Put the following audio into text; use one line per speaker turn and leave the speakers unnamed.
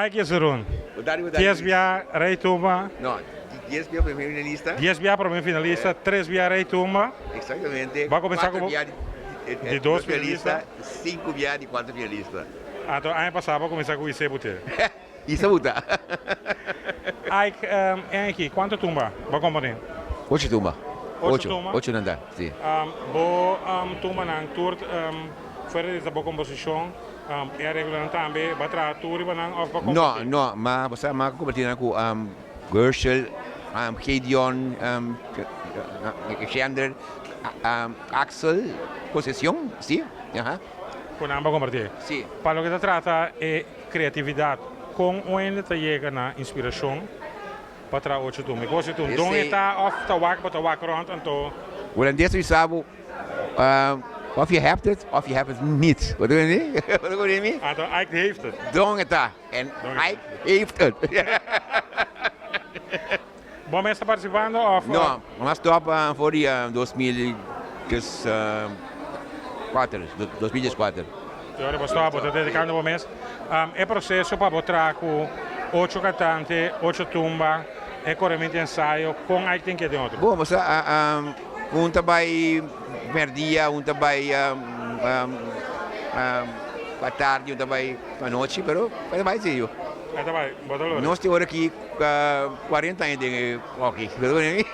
Ai Jesurun.
Boa
10 biaha rei Tumba.
Não, 10 biaha para finalista.
10 biaha para o meu finalista, 3 biaha rei Tumba.
Exatamente.
Vai começar com
de
2
finalistas, 5 biaha de 4 finalistas.
Então, ano passado, vai começar com o IC.
Isso muda.
Ai, aqui, quanto Tumba? Vai competir?
8 tumba.
8 Tumba?
8 nanda, sim.
Bo Tumba na tour, fora dessa boa composição, é regular também, vai trazer tour e vai não competir?
Não, mas você vai competir com Gershel, Gideon, Alexander, Axel, Conceição, sim.
Com ambos competir?
Sim.
Para o que se trata é criatividade. Com o ende te chega na inspiração para trazer 8 Tumba. Igual se tu não está off te wak, para te wak rond, então...
Well, dit is sabe, of je hebt het niet. Wat doe je niet? Wat doe je niet?
Então, Ike heeft het.
Dong het daar. En Ike heeft het.
Bom, você está participando? Of,
Não, mas stop voor die 2004.
Agora você está dedicando ao mês. É processo para botar com 8 cantantes, 8 tumbas, é corretamente ensaio, com Ike tem que ter outro.
Bom, mas trabalho per dia, trabalho à tarde, trabalho à noite, pero trabalho sim.
Então vai, bota logo.
Nós temos aqui 40 anos de hockey.
Tá bem.